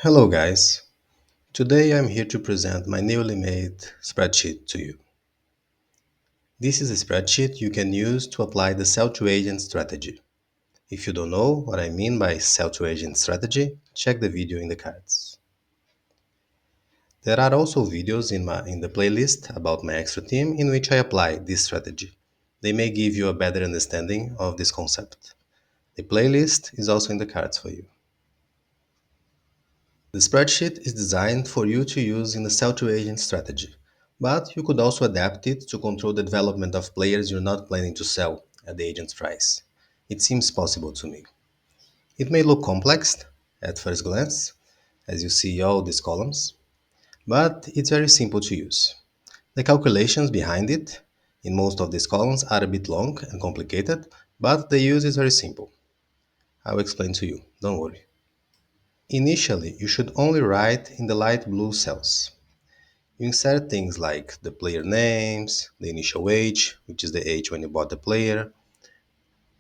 Hello guys, today I'm here to present my newly made spreadsheet to you. This is a spreadsheet you can use to apply the sell to agent strategy. If you don't know what I mean by sell to agent strategy, check the video in the cards. There are also videos in the playlist about my extra team in which I apply this strategy. They may give you a better understanding of this concept. The playlist is also in the cards for you. The spreadsheet is designed for you to use in the sell to agent strategy, but you could also adapt it to control the development of players you're not planning to sell at the agent's price. It seems possible to me. It may look complex at first glance, as you see all these columns, but it's very simple to use. The calculations behind it in most of these columns are a bit long and complicated, but the use is very simple. I'll explain to you, don't worry. Initially, you should only write in the light blue cells. You insert things like the player names, the initial age, which is the age when you bought the player,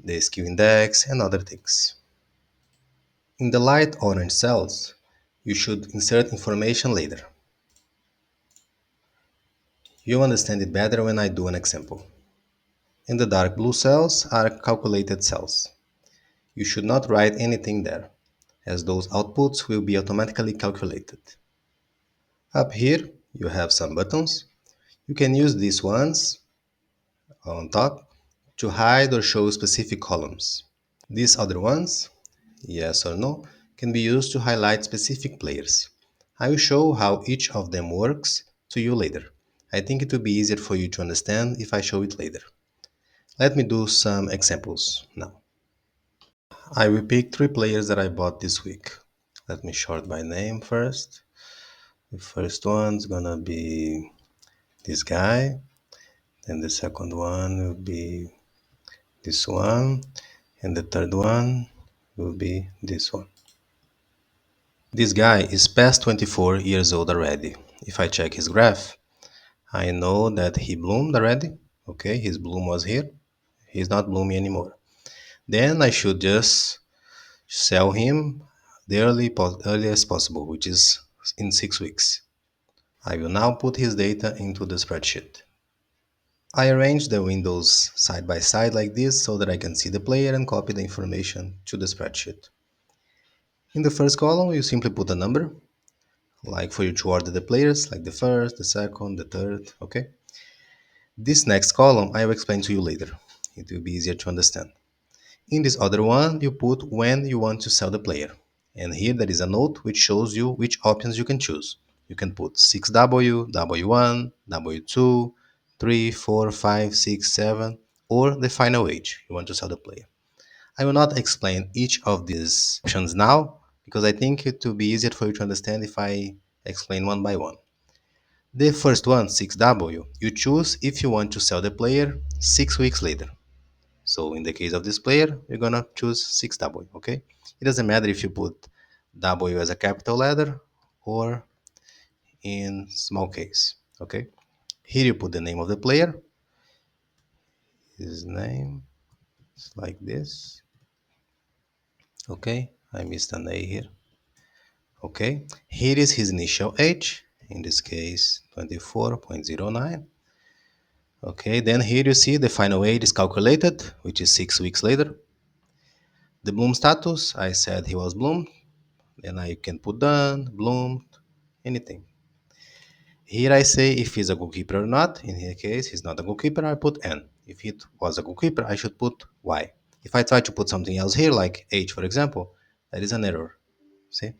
the skill index, and other things. In the light orange cells, you should insert information later. You'll understand it better when I do an example. In the dark blue cells are calculated cells. You should not write anything there, as those outputs will be automatically calculated. Up here, you have some buttons. You can use these ones on top to hide or show specific columns. These other ones, yes or no, can be used to highlight specific players. I will show how each of them works to you later. I think it will be easier for you to understand if I show it later. Let me do some examples now. I will pick three players that I bought this week. Let me sort by name first. The first one's gonna be this guy. Then the second one will be this one. And the third one will be this one. This guy is past 24 years old already. If I check his graph, I know that he bloomed already. Okay, his bloom was here. He's not blooming anymore. Then I should just sell him the earliest possible, which is in 6 weeks. I will now put his data into the spreadsheet. I arrange the windows side by side like this so that I can see the player and copy the information to the spreadsheet. In the first column, you simply put a number, like for you to order the players, like the first, the second, the third, okay? This next column I will explain to you later. It will be easier to understand. In this other one, you put when you want to sell the player. And here there is a note which shows you which options you can choose. You can put 6W, W1, W2, 3, 4, 5, 6, 7, or the final age you want to sell the player. I will not explain each of these options now because I think it will be easier for you to understand if I explain one by one. The first one, 6W, you choose if you want to sell the player 6 weeks later. So in the case of this player, you're gonna choose 6W, okay? It doesn't matter if you put W as a capital letter or in small case, okay? Here you put the name of the player, his name is like this, okay? I missed an A here, okay? Here is his initial age, in this case 24.09. Okay, then here you see the final age is calculated, which is 6 weeks later. The bloom status, I said he was bloomed. Then I can put done, bloomed, anything. Here I say if he's a goalkeeper or not. In his case, he's not a goalkeeper, I put N. If it was a goalkeeper, I should put Y. If I try to put something else here, like H for example, that is an error. See?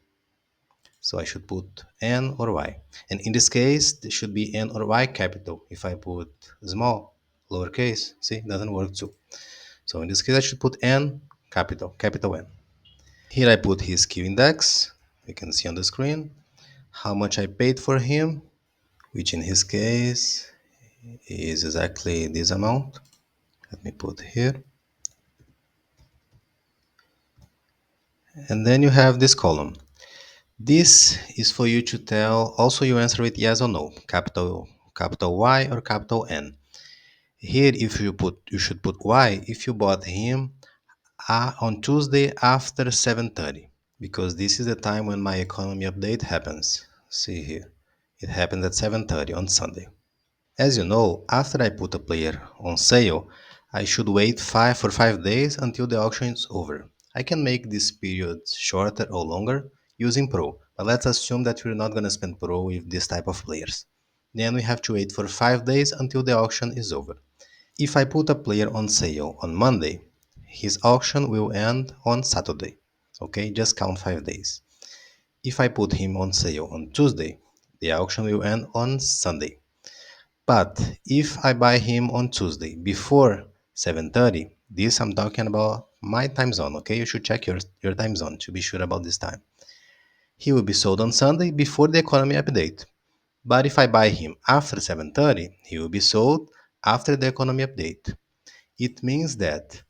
So I should put N or Y. And in this case, there should be N or Y capital. If I put small, lowercase, see, it doesn't work too. So in this case, I should put N capital N. Here I put his Q index. You can see on the screen how much I paid for him, which in his case is exactly this amount. Let me put here. And then you have this column. This is for you to tell, also you answer with yes or no, capital Y or capital N. Here if you should put Y if you bought him on Tuesday after 7:30. because this is the time when my economy update happens. See here. It happens at 7:30 on Sunday. As you know, after I put a player on sale, I should wait 5 days until the auction is over. I can make this period shorter or longer using Pro, but let's assume that we're not gonna spend Pro with this type of players. Then we have to wait for 5 days until the auction is over. If I put a player on sale on Monday, his auction will end on Saturday. Okay, just count 5 days. If I put him on sale on Tuesday, the auction will end on Sunday. But if I buy him on Tuesday before 7:30, this I'm talking about my time zone, okay? You should check your time zone to be sure about this time. He will be sold on Sunday before the economy update. But if I buy him after 7:30, he will be sold after the economy update. It means that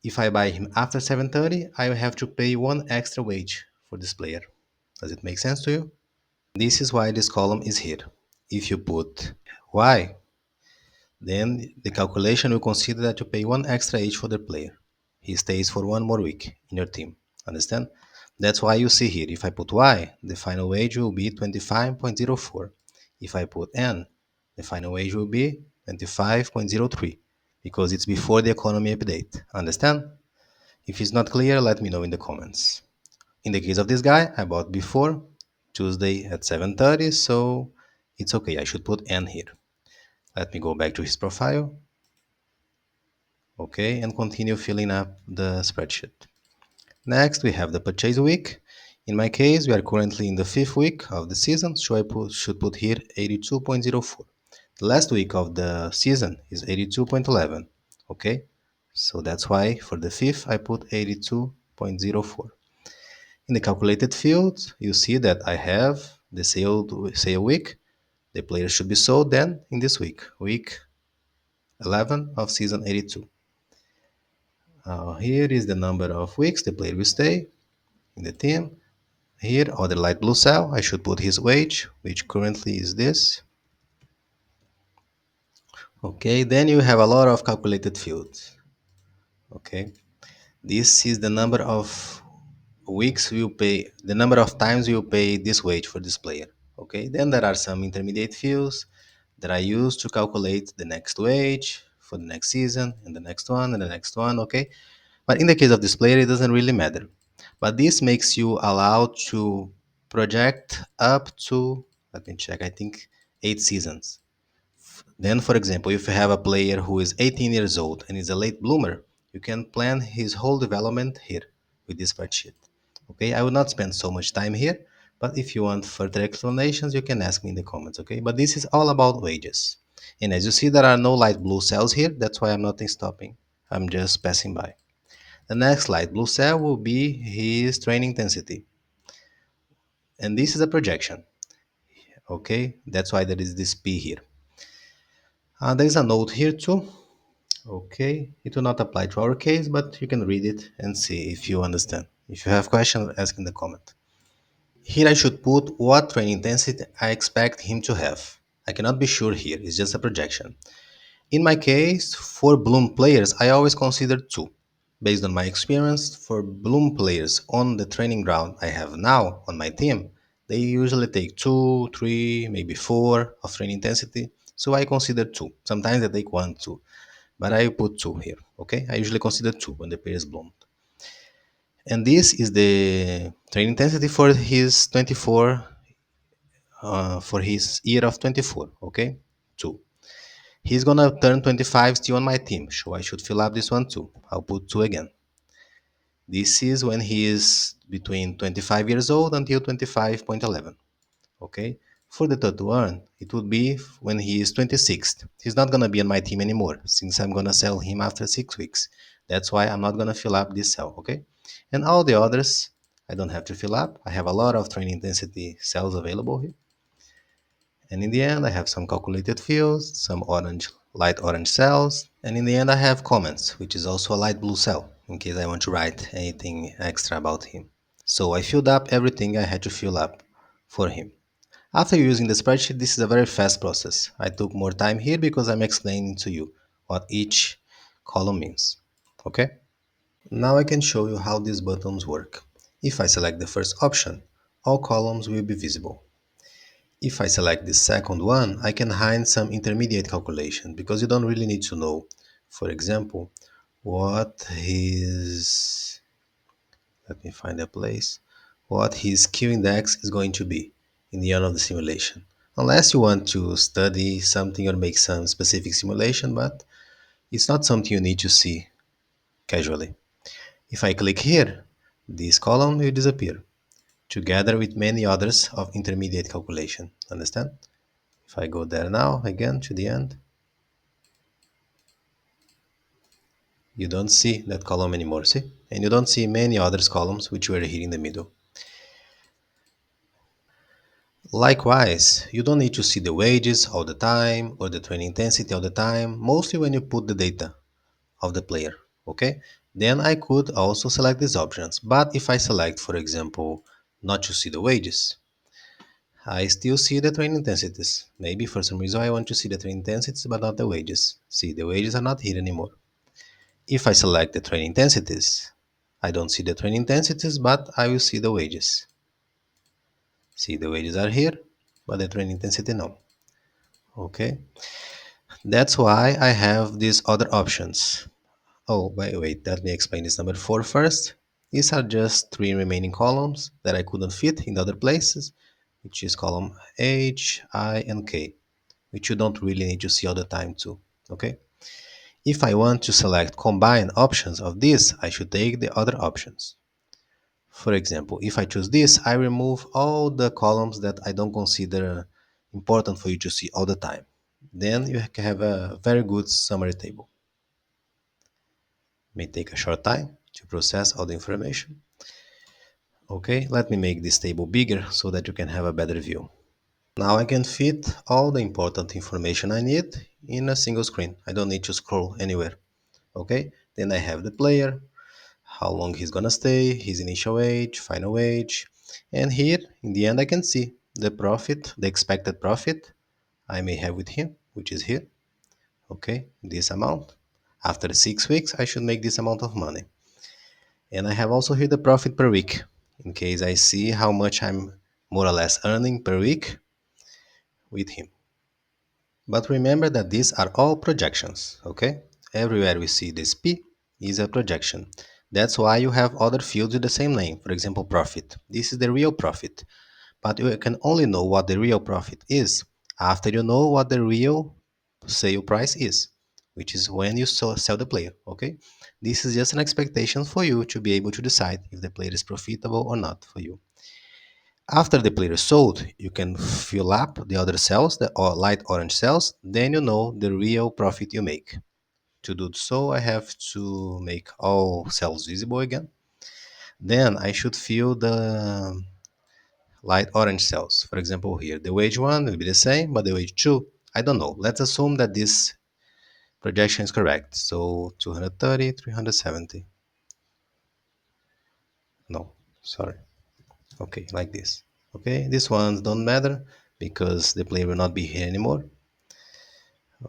if I buy him after 7:30, I will have to pay one extra wage for this player. Does it make sense to you? This is why this column is here. If you put Y, then the calculation will consider that you pay one extra each for the player. He stays for one more week in your team. Understand? That's why you see here, if I put Y, the final wage will be 25.04. If I put N, the final wage will be 25.03 because it's before the economy update. Understand? If it's not clear, let me know in the comments. In the case of this guy, I bought before Tuesday at 7:30, so it's okay. I should put N here. Let me go back to his profile. Okay, and continue filling up the spreadsheet. Next, we have the purchase week. In my case, we are currently in the fifth week of the season, so should put here 82.04. The last week of the season is 82.11. Okay, so that's why for the fifth I put 82.04. In the calculated field, you see that I have the sale week. The player should be sold then in this week 11 of season 82. Here is the number of weeks the player will stay in the team. Here, other light blue cell, I should put his wage, which currently is this. Okay, then you have a lot of calculated fields. Okay, this is the number of weeks you pay, the number of times you pay this wage for this player. Okay, then there are some intermediate fields that I use to calculate the next wage for the next season and the next one and the next one. Okay, but in the case of this player, it doesn't really matter. But this makes you allowed to project up to, let me check, I think 8 seasons. Then, for example, if you have a player who is 18 years old and is a late bloomer, you can plan his whole development here with this spreadsheet. Okay, I will not spend so much time here, but if you want further explanations, you can ask me in the comments. Okay, but this is all about wages. And as you see, there are no light blue cells here. That's why I'm not stopping. I'm just passing by. The next light blue cell will be his training intensity. And this is a projection. Okay, that's why there is this P here. There is a note here too. Okay, it will not apply to our case, but you can read it and see if you understand. If you have questions, ask in the comment. Here I should put what training intensity I expect him to have. I cannot be sure here, it's just a projection. In my case, for Bloom players, I always consider 2. Based on my experience, for Bloom players on the training ground I have now on my team, they usually take 2, 3, maybe 4 of training intensity. So I consider 2. Sometimes they take 1, 2. But I put 2 here, okay? I usually consider 2 when the player is bloomed. And this is the training intensity for his year of 24, okay? 2. He's gonna turn 25 still on my team, so I should fill up this one too. I'll put 2 again. This is when he is between 25 years old until 25.11. Okay. For the third one, it would be when he is 26. He's not gonna be on my team anymore since I'm gonna sell him after 6 weeks. That's why I'm not gonna fill up this cell. Okay. And all the others, I don't have to fill up. I have a lot of training intensity cells available here. And in the end, I have some calculated fields, some light orange cells, and in the end I have comments, which is also a light blue cell, in case I want to write anything extra about him. So I filled up everything I had to fill up for him. After using the spreadsheet, this is a very fast process. I took more time here because I'm explaining to you what each column means. Okay? Now I can show you how these buttons work. If I select the first option, all columns will be visible. If I select the second one, I can hide some intermediate calculation because you don't really need to know, for example, what his, let me find a place, what his Q index is going to be in the end of the simulation. Unless you want to study something or make some specific simulation, but it's not something you need to see casually. If I click here, this column will disappear, together with many others of intermediate calculation. Understand? If I go there now, again to the end, you don't see that column anymore, see? And you don't see many others columns which were here in the middle. Likewise, you don't need to see the wages all the time or the training intensity all the time, mostly when you put the data of the player, okay? Then I could also select these options. But if I select, for example, not to see the wages, I still see the training intensities. Maybe for some reason I want to see the training intensities but not the wages. See, the wages are not here anymore. If I select the training intensities, I don't see the training intensities, but I will see the wages. See, the wages are here, but the training intensity no. Okay, that's why I have these other options. Oh, by the way, let me explain this number 4 first. These are just three remaining columns that I couldn't fit in the other places, which is column H, I, and K, which you don't really need to see all the time too. Okay. If I want to select combine options of this, I should take the other options. For example, if I choose this, I remove all the columns that I don't consider important for you to see all the time. Then you can have a very good summary table. May take a short time to process all the information. Okay, let me make this table bigger so that you can have a better view. Now I can fit all the important information I need in a single screen. I don't need to scroll anywhere. Okay, then I have the player, how long he's gonna stay, his initial age, final age, and here in the end I can see the profit, the expected profit I may have with him, which is here. Okay, this amount. After 6 weeks, I should make this amount of money. And I have also here the profit per week, in case I see how much I'm more or less earning per week with him. But remember that these are all projections, okay? Everywhere we see this P is a projection. That's why you have other fields with the same name. For example, profit. This is the real profit. But you can only know what the real profit is after you know what the real sale price is, which is when you sell the player, okay? This is just an expectation for you to be able to decide if the player is profitable or not for you. After the player is sold, you can fill up the other cells, the light orange cells, then you know the real profit you make. To do so, I have to make all cells visible again. Then I should fill the light orange cells. For example, here, the wage one will be the same, but the wage two, I don't know. Let's assume that this projection is correct. So 230, 370. No, sorry. Okay, like this. Okay, these ones don't matter because the player will not be here anymore.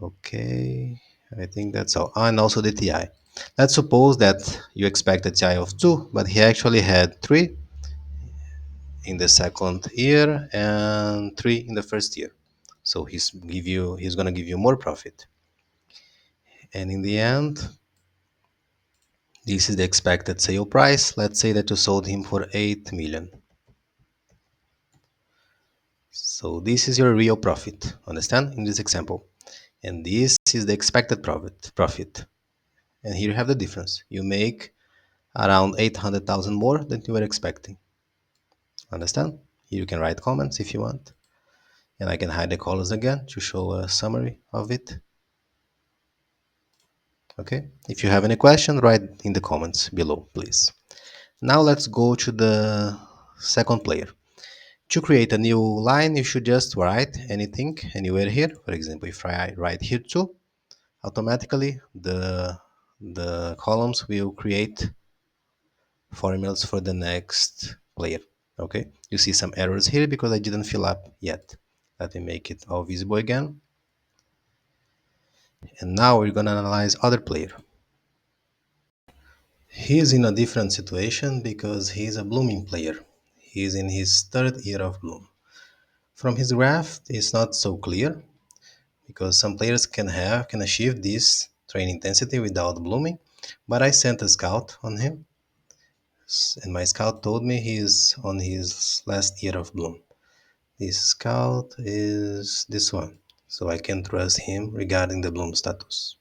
Okay, I think that's all. And also the TI. Let's suppose that you expect a TI of 2, but he actually had 3 in the second year and 3 in the first year. So he's gonna give you more profit. And in the end, this is the expected sale price. Let's say that you sold him for 8 million. So this is your real profit. Understand? In this example. And this is the expected profit. And here you have the difference. You make around 800,000 more than you were expecting. Understand? Here you can write comments if you want. And I can hide the colors again to show a summary of it. Okay? If you have any question, write in the comments below, please. Now let's go to the second player. To create a new line, you should just write anything anywhere here. For example, if I write here too, automatically the columns will create formulas for the next player. Okay, you see some errors here because I didn't fill up yet. Let me make it all visible again. And now we're gonna analyze other player. He's in a different situation because he's a blooming player. He's in his third year of bloom. From his graph, it's not so clear because some players can achieve this train intensity without blooming. But I sent a scout on him, and my scout told me he's on his last year of bloom. This scout is this one, so I can trust him regarding the bloom status.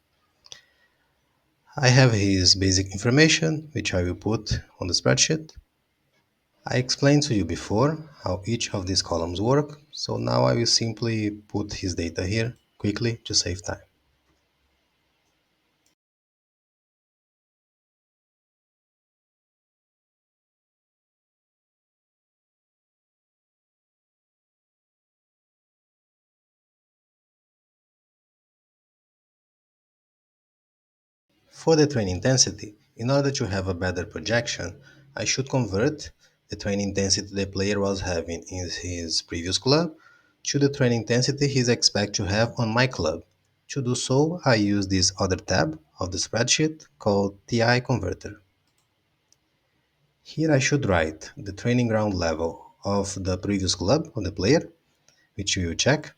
I have his basic information, which I will put on the spreadsheet. I explained to you before how each of these columns work, so now I will simply put his data here quickly to save time. For the train intensity, in order to have a better projection, I should convert the train intensity the player was having in his previous club to the train intensity he's expected to have on my club. To do so, I use this other tab of the spreadsheet called TI Converter. Here I should write the training ground level of the previous club of the player, which we will check,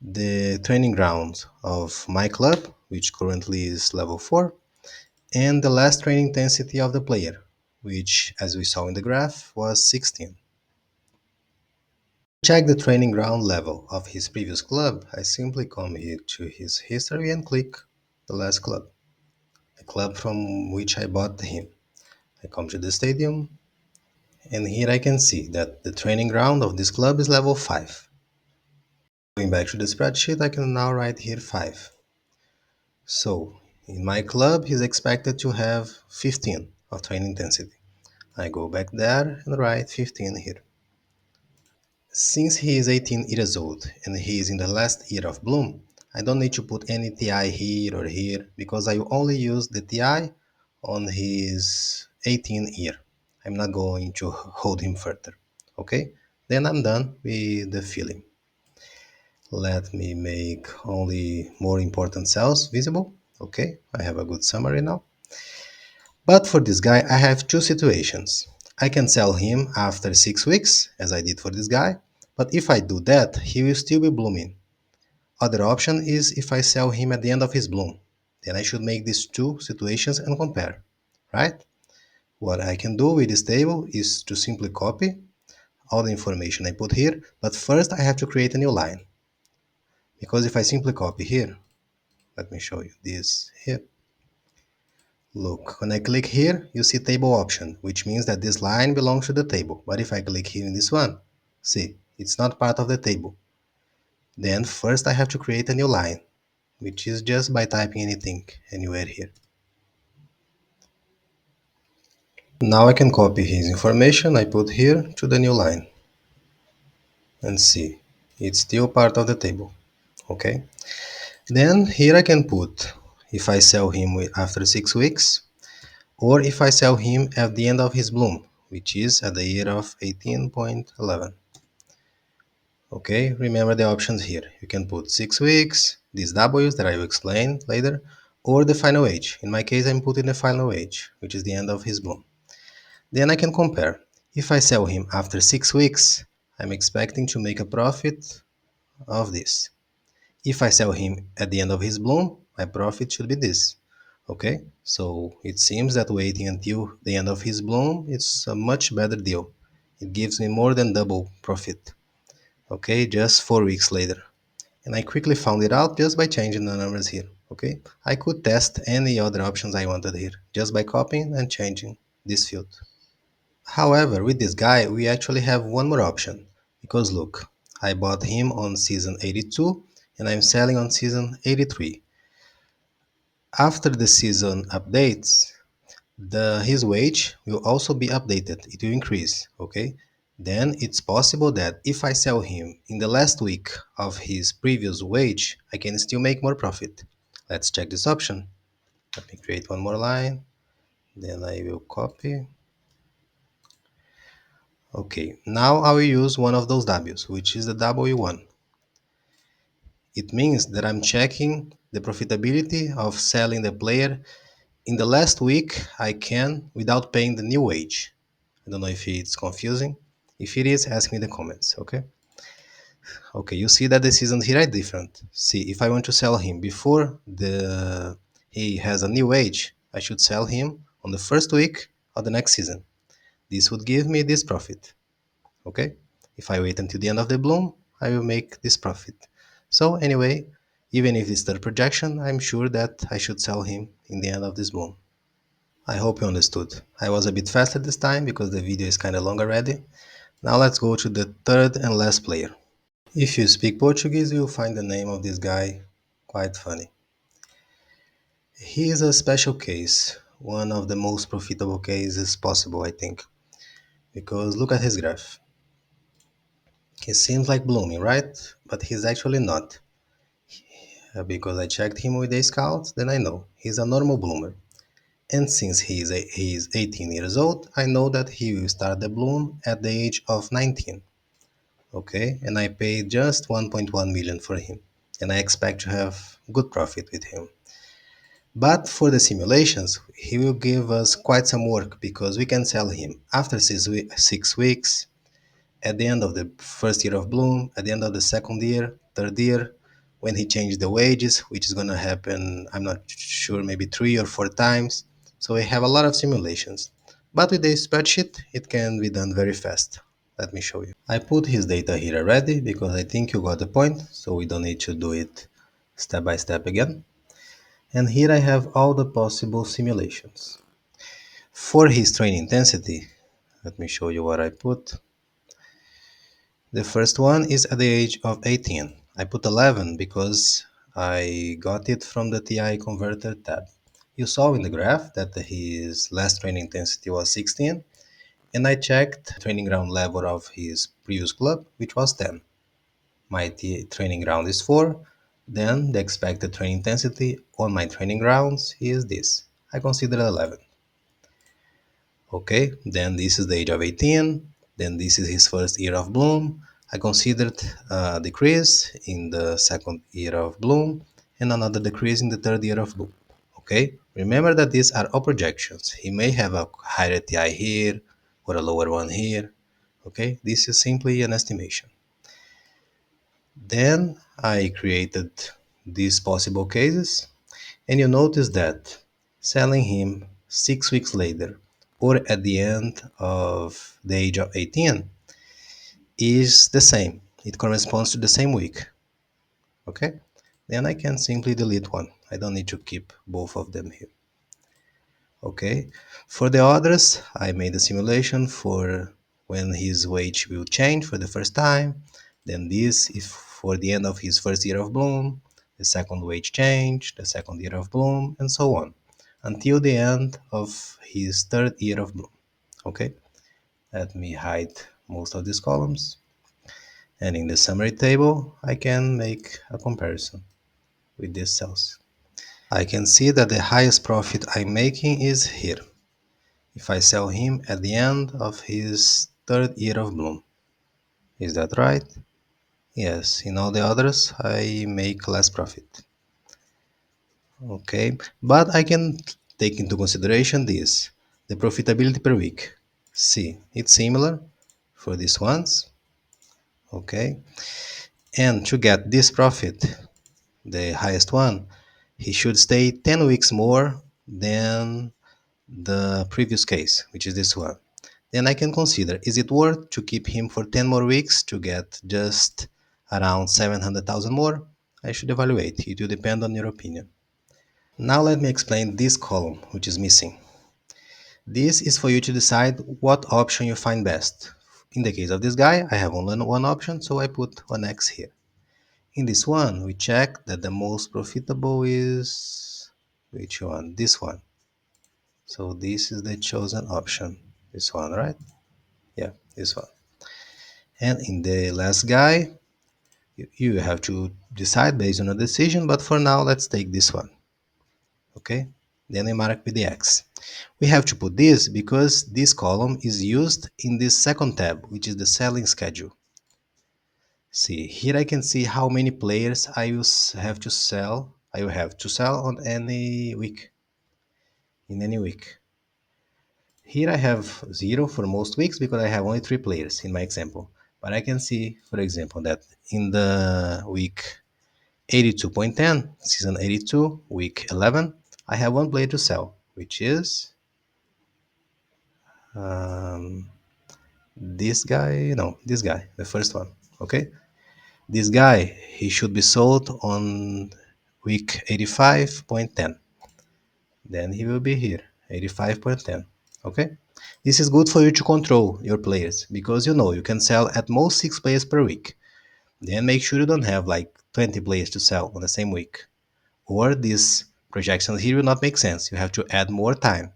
the training ground of my club, which currently is level 4, and the last training intensity of the player, which, as we saw in the graph, was 16. To check the training ground level of his previous club, I simply come here to his history and click the last club, the club from which I bought him. I come to the stadium, and here I can see that the training ground of this club is level 5. Going back to the spreadsheet, I can now write here 5. So, in my club, he's expected to have 15 of training intensity. I go back there and write 15 here. Since he is 18 years old and he is in the last year of bloom, I don't need to put any TI here or here because I will only use the TI on his 18th year. I'm not going to hold him further. Okay? Then I'm done with the filling. Let me make only more important cells visible. Okay, I have a good summary now. But for this guy, I have two situations. I can sell him after 6 weeks, as I did for this guy, but if I do that, he will still be blooming. Other option is if I sell him at the end of his bloom. Then I should make these two situations and compare, right? What I can do with this table is to simply copy all the information I put here, but first I have to create a new line. Because if I simply copy here, let me show you this here. Look, when I click here, you see table option, which means that this line belongs to the table. But if I click here in this one, see, it's not part of the table. Then first I have to create a new line, which is just by typing anything anywhere here. Now I can copy his information I put here to the new line. And see, it's still part of the table. Okay. Then here I can put if I sell him after 6 weeks, or if I sell him at the end of his bloom, which is at the year of 18.11. Okay, remember the options here. You can put 6 weeks, these W's that I will explain later, or the final age. In my case, I'm putting the final age, which is the end of his bloom. Then I can compare. If I sell him after 6 weeks, I'm expecting to make a profit of this. If I sell him at the end of his bloom, my profit should be this. Okay, so it seems that waiting until the end of his bloom is a much better deal. It gives me more than double profit. Okay, just 4 weeks later. And I quickly found it out just by changing the numbers here. Okay, I could test any other options I wanted here just by copying and changing this field. However, with this guy, we actually have one more option. Because look, I bought him on season 82 and I'm selling on season 83. After the season updates, his wage will also be updated. It will increase, okay? Then it's possible that if I sell him in the last week of his previous wage, I can still make more profit. Let's check this option. Let me create one more line. Then I will copy. Okay, now I will use one of those W's, which is the W1. It means that I'm checking the profitability of selling the player In the last week, I can without paying the new wage. I don't know if it's confusing. If it is, ask me in the comments, okay? Okay, you see that the seasons here are different. See, if I want to sell him before the he has a new age, I should sell him on the first week of the next season. This would give me this profit, okay? If I wait until the end of the bloom, I will make this profit. So anyway, even if it's third projection, I'm sure that I should sell him in the end of this bloom. I hope you understood. I was a bit faster this time because the video is kinda long already. Now let's go to the third and last player. If you speak Portuguese, you'll find the name of this guy quite funny. He is a special case, one of the most profitable cases possible, I think, because look at his graph. He seems like blooming, right? But he's actually not. Because I checked him with a scout, then I know he's a normal bloomer. And since he is 18 years old, I know that he will start the bloom at the age of 19. Okay, and I paid just 1.1 million for him, and I expect to have good profit with him. But for the simulations, he will give us quite some work because we can sell him after 6 weeks, at the end of the first year of bloom, at the end of the second year, third year, when he changes the wages, which is going to happen, I'm not sure, maybe 3 or 4 times. So we have a lot of simulations. But with the spreadsheet, it can be done very fast. Let me show you. I put his data here already because I think you got the point, so we don't need to do it step by step again. And here I have all the possible simulations. For his training intensity, let me show you what I put. The first one is at the age of 18. I put 11 because I got it from the TI converter tab. You saw in the graph that his last training intensity was 16, and I checked the training ground level of his previous club, which was 10. My training ground is 4, then the expected training intensity on my training grounds is this. I consider 11. Okay, then this is the age of 18, then this is his first year of bloom. I considered a decrease in the second year of bloom and another decrease in the third year of bloom. Okay, remember that these are all projections. He may have a higher TI here or a lower one here. Okay, this is simply an estimation. Then I created these possible cases, and you notice that selling him 6 weeks later or at the end of the age of 18 is the same. It corresponds to the same week. Okay? Then I can simply delete one. I don't need to keep both of them here. Okay? For the others, I made a simulation for when his wage will change for the first time. Then this is for the end of his first year of bloom, the second wage change, the second year of bloom, and so on, until the end of his third year of bloom. Okay? Let me hide most of these columns. And in the summary table, I can make a comparison with these cells. I can see that the highest profit I'm making is here, if I sell him at the end of his third year of bloom. Is that right? Yes, in all the others I make less profit. Okay, but I can take into consideration this, the profitability per week. See, it's similar for these ones. Okay, and to get this profit, the highest one, he should stay 10 weeks more than the previous case, which is this one. Then I can consider, is it worth to keep him for 10 more weeks to get just around 700,000 more? I should evaluate. It will depend on your opinion. Now let me explain this column, which is missing. This is for you to decide what option you find best. In the case of this guy, I have only one option, so I put one X here. In this one, we check that the most profitable is which one? This one. So this is the chosen option. This one, right? Yeah, this one. And in the last guy, you have to decide based on a decision, but for now, let's take this one. Okay? Then we mark with the X. We have to put this because this column is used in this second tab, which is the selling schedule. See, here I can see how many players I will have to sell on any week. in any week. Here I have 0 for most weeks because I have only 3 players in my example. But I can see, for example, that in the week 82.10, season 82, week 11, I have one player to sell, which is um, this guy. No, this guy, the first one. Okay, this guy, he should be sold on week 85.10. Then he will be here, 85.10. Okay, this is good for you to control your players because you can sell at most 6 players per week. Then make sure you don't have like 20 players to sell on the same week, or these projections here will not make sense. You have to add more time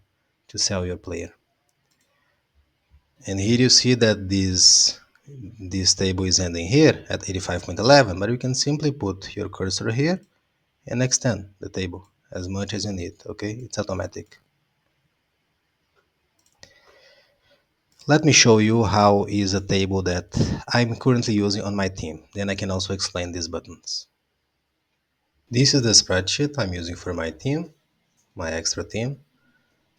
to sell your player. And here you see that this table is ending here at 85.11, but you can simply put your cursor here and extend the table as much as you need. Okay, it's automatic. Let me show you how is a table that I'm currently using on my team. Then I can also explain these buttons. This is the spreadsheet I'm using for my team, my extra team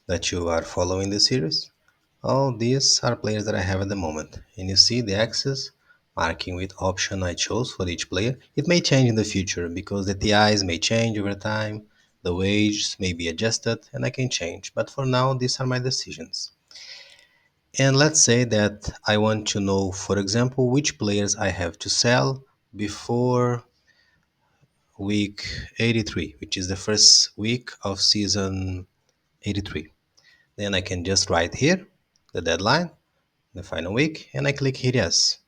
that you are following the series. All these are players that I have at the moment. And you see the axis marking with option I chose for each player. It may change in the future because the TIs may change over time, the wages may be adjusted, and I can change. But for now, these are my decisions. And let's say that I want to know, for example, which players I have to sell before week 83, which is the first week of season 83. Then I can just write here the deadline, the final week, and I click here yes.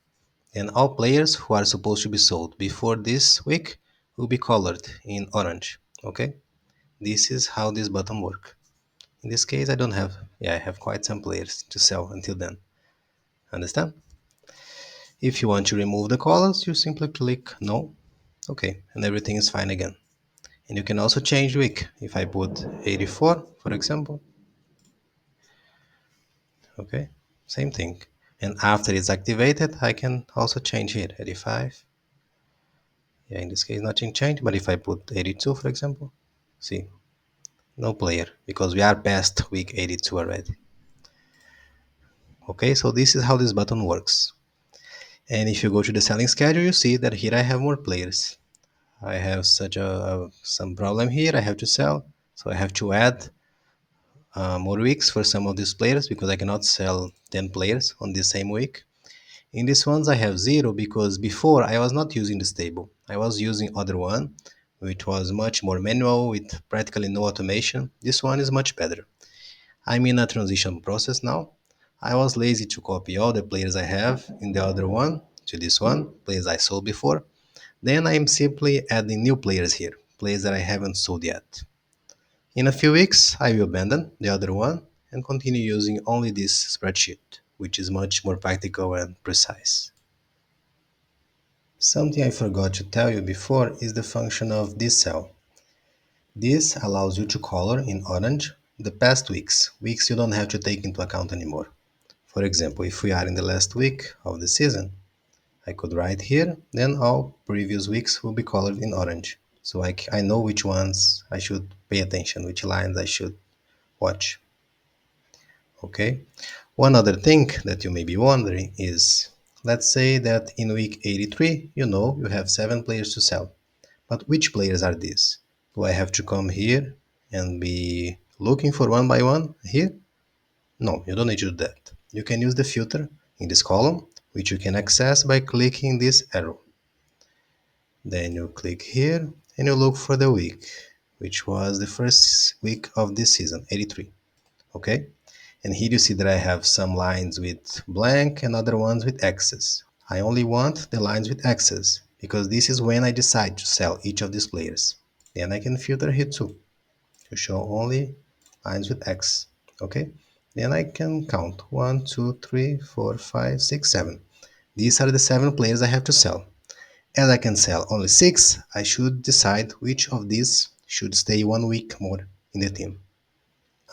And all players who are supposed to be sold before this week will be colored in orange. Okay? This is how this button works. In this case, I don't have, yeah, I have quite some players to sell until then. Understand? If you want to remove the colors, you simply click no. Okay, and everything is fine again. And you can also change week. If I put 84, for example, okay, same thing. And after it's activated, I can also change here, 85. Yeah, in this case, nothing changed. But if I put 82, for example, see, no player because we are past week 82 already. Okay, so this is how this button works. And if you go to the selling schedule, you see that here I have more players. I have such a some problem here. I have to sell, so I have to add more weeks for some of these players because I cannot sell 10 players on the same week. In these ones, I have 0 because before I was not using this table. I was using other one, which was much more manual with practically no automation. This one is much better. I'm in a transition process now. I was lazy to copy all the players I have in the other one to this one, players I sold before. Then I'm simply adding new players here, players that I haven't sold yet. In a few weeks, I will abandon the other one and continue using only this spreadsheet, which is much more practical and precise. Something I forgot to tell you before is the function of this cell. This allows you to color in orange the past weeks, weeks you don't have to take into account anymore. For example, if we are in the last week of the season, I could write here, then all previous weeks will be colored in orange. So I know which ones I should pay attention, which lines I should watch. Okay? One other thing that you may be wondering is, let's say that in week 83, you have 7 players to sell. But which players are these? Do I have to come here and be looking for one by one here? No, you don't need to do that. You can use the filter in this column, which you can access by clicking this arrow. Then you click here and you look for the week, which was the first week of this season, 83. Okay? And here you see that I have some lines with blank and other ones with X's. I only want the lines with X's because this is when I decide to sell each of these players. Then I can filter here too to show only lines with X. Okay? Then I can count 1, 2, 3, 4, 5, 6, 7. These are the 7 players I have to sell. As I can sell only 6, I should decide which of these should stay 1 week more in the team.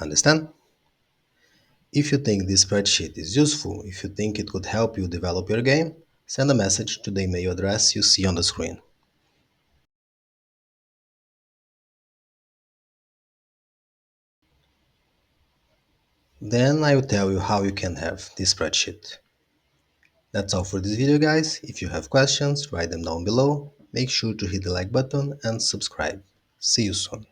Understand? If you think this spreadsheet is useful, if you think it could help you develop your game, send a message to the email address you see on the screen. Then I will tell you how you can have this spreadsheet. That's all for this video, guys. If you have questions, write them down below. Make sure to hit the like button and subscribe. See you soon.